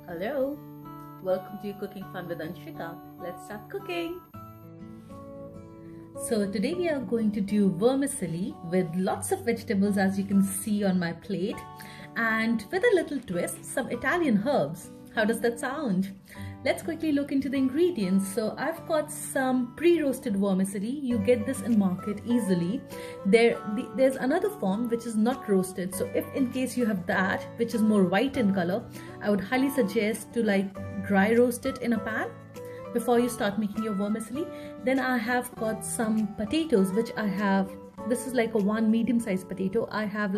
Hello, welcome to Cooking Fun with Anshika. Let's start cooking. So today we are going to do vermicelli with lots of vegetables, as you can see on my plate, and with a little twist, some Italian herbs. How does that sound? Let's quickly look into the ingredients. So I've got some pre-roasted vermicelli. You get this in market easily. There's another form which is not roasted. So if in case you have that, which is more white in color, I would highly suggest to dry roast it in a pan before you start making your vermicelli. Then I have got some potatoes, which I have, this is like a one medium-sized potato. I have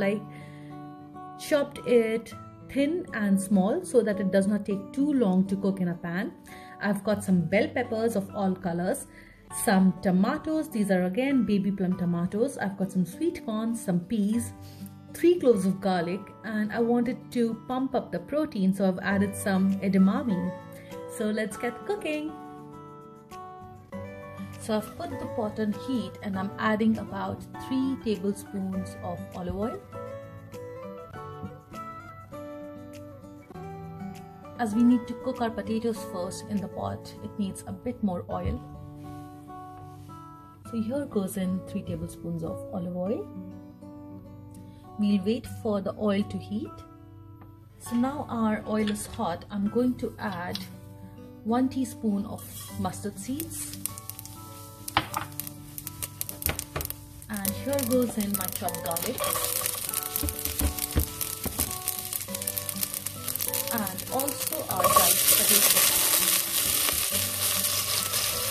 chopped it thin and small so that it does not take too long to cook in a pan. I've got some bell peppers of all colors, some tomatoes, these are again baby plum tomatoes. I've got some sweet corn, some peas, 3 cloves of garlic, and I wanted to pump up the protein, so I've added some edamame. So let's get cooking. So I've put the pot on heat and I'm adding about 3 tablespoons of olive oil. As we need to cook our potatoes first in the pot, it needs a bit more oil. So here goes in 3 tablespoons of olive oil. We'll wait for the oil to heat. So now our oil is hot. I'm going to add 1 teaspoon of mustard seeds. And here goes in my chopped garlic. And also our diced potatoes.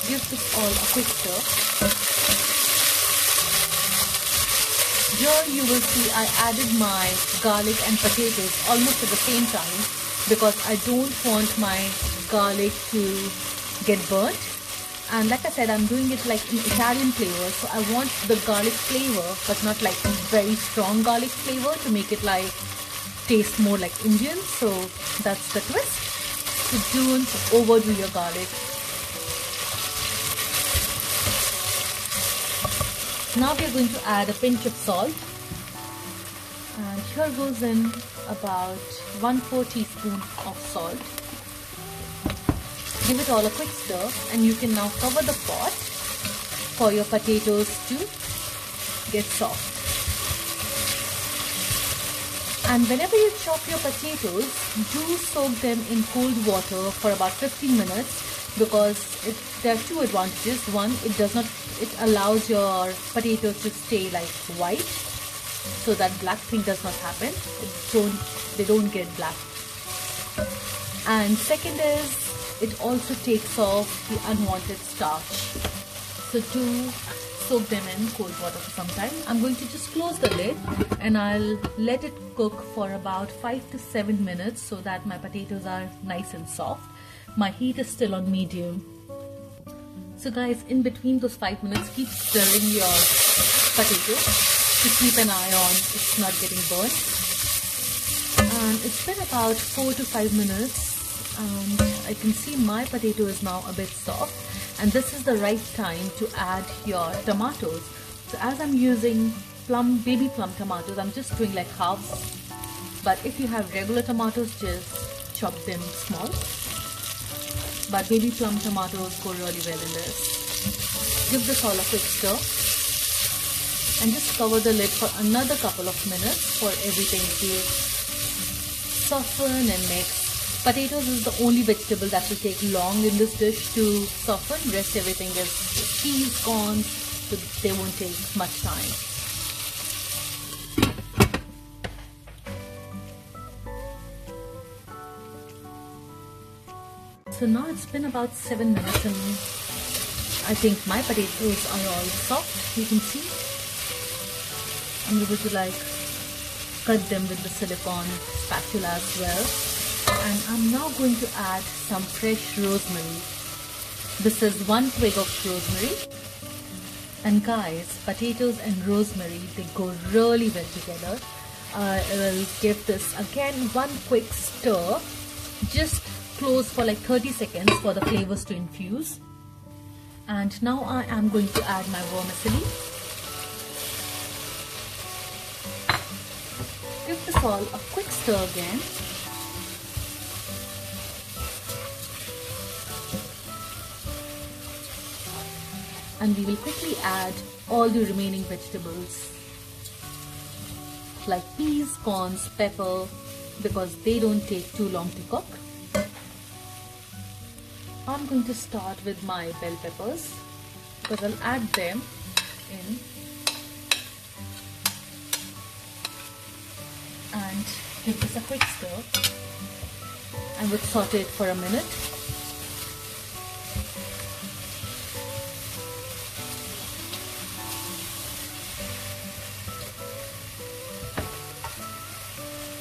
Give this all a quick stir. Here you will see I added my garlic and potatoes almost at the same time because I don't want my garlic to get burnt. And like I said, I'm doing it like in Italian flavor, so I want the garlic flavor but not like a very strong garlic flavor to make it taste more like Indian. So that's the twist. So don't overdo your garlic. Now we're going to add a pinch of salt, and here goes in about 1/4 teaspoon of salt. Give it all a quick stir, and you can now cover the pot for your potatoes to get soft. And whenever you chop your potatoes, do soak them in cold water for about 15 minutes because there are 2 advantages. One, it allows your potatoes to stay white, so that black thing does not happen. They don't get black. And second is, it also takes off the unwanted starch. So do soak them in cold water for some time. I'm going to just close the lid and I'll let it cook for about 5 to 7 minutes so that my potatoes are nice and soft. My heat is still on medium. So guys, in between those 5 minutes, keep stirring your potato to keep an eye on it's not getting burnt. And it's been about 4 to 5 minutes and I can see my potato is now a bit soft. And this is the right time to add your tomatoes. So as I'm using baby plum tomatoes, I'm just doing halves. But if you have regular tomatoes, just chop them small. But baby plum tomatoes go really well in this. Give this all a quick stir. And just cover the lid for another couple of minutes for everything to soften and mix. Potatoes is the only vegetable that will take long in this dish to soften. Rest everything is peas, corn, so they won't take much time. So now it's been about 7 minutes and I think my potatoes are all soft. You can see I'm able to cut them with the silicone spatula as well. And I'm now going to add some fresh rosemary. This is 1 twig of rosemary. And guys, potatoes and rosemary, they go really well together. I will give this again 1 quick stir. Just close for 30 seconds for the flavors to infuse. And now I am going to add my vermicelli. Give this all a quick stir again. and we will quickly add all the remaining vegetables like peas, corns, pepper, because they don't take too long to cook. I'm going to start with my bell peppers because I'll add them in and give this a quick stir, and would saute it for a minute.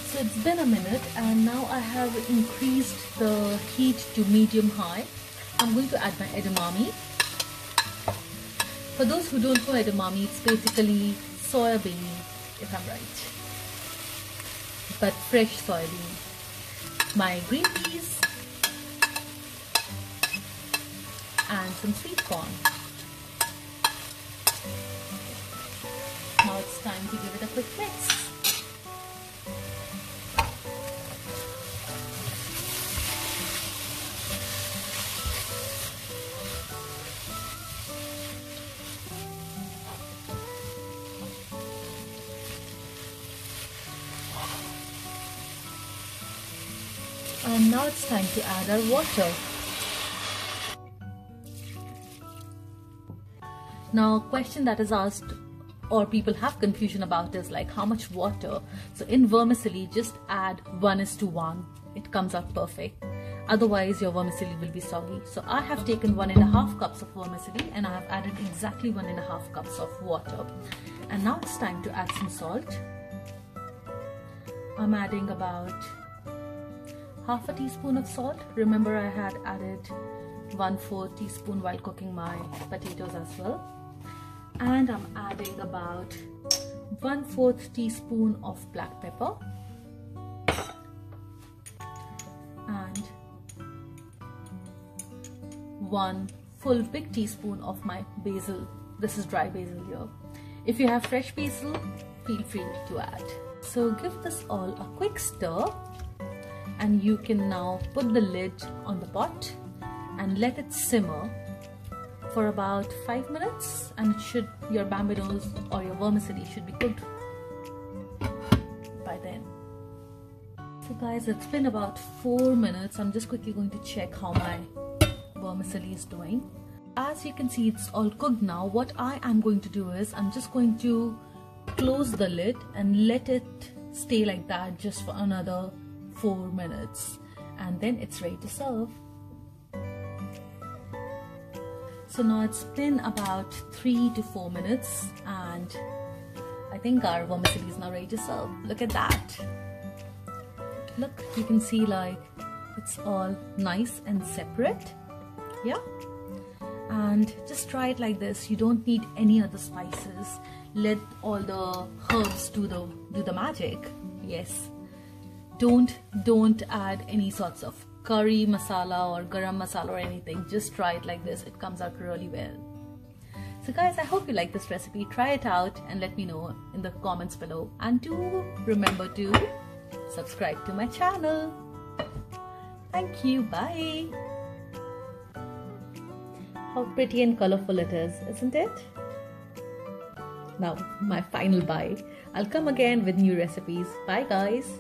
So it's been a minute and now I have increased the heat to medium-high. I'm going to add my edamame. For those who don't know edamame, it's basically soya bean, if I'm right, but fresh soybean. My green peas and some sweet corn. Now it's time to give it a quick mix. And now it's time to add our water. Now, a question that is asked or people have confusion about is like how much water. So in vermicelli, just add 1:1. It comes out perfect. Otherwise, your vermicelli will be soggy. So I have taken 1.5 cups of vermicelli and I have added exactly 1.5 cups of water. And now it's time to add some salt. I'm adding about half a teaspoon of salt. Remember, I had added 1/4 teaspoon while cooking my potatoes as well. And I'm adding about 1/4 teaspoon of black pepper and 1 full big teaspoon of my basil. This is dry basil here. If you have fresh basil, feel free to add. So give this all a quick stir. And you can now put the lid on the pot and let it simmer for about 5 minutes, and your bambinos or your vermicelli should be cooked by then. So guys, it's been about 4 minutes. I'm just quickly going to check how my vermicelli is doing. As you can see, it's all cooked now. What I am going to do is I'm just going to close the lid and let it stay like that just for another 4 minutes, and then it's ready to serve. So now it's been about 3 to 4 minutes and I think our vermicelli is now ready to serve. Look at that. Look, you can see like it's all nice and separate. Yeah, and just try it like this. You don't need any other spices. Let all the herbs do the magic. Yes. Don't add any sorts of curry masala or garam masala or anything. Just try it like this. It comes out really well. So guys, I hope you like this recipe. Try it out and let me know in the comments below. And do remember to subscribe to my channel. Thank you. Bye. How pretty and colorful it is, isn't it? Now, my final bye. I'll come again with new recipes. Bye guys.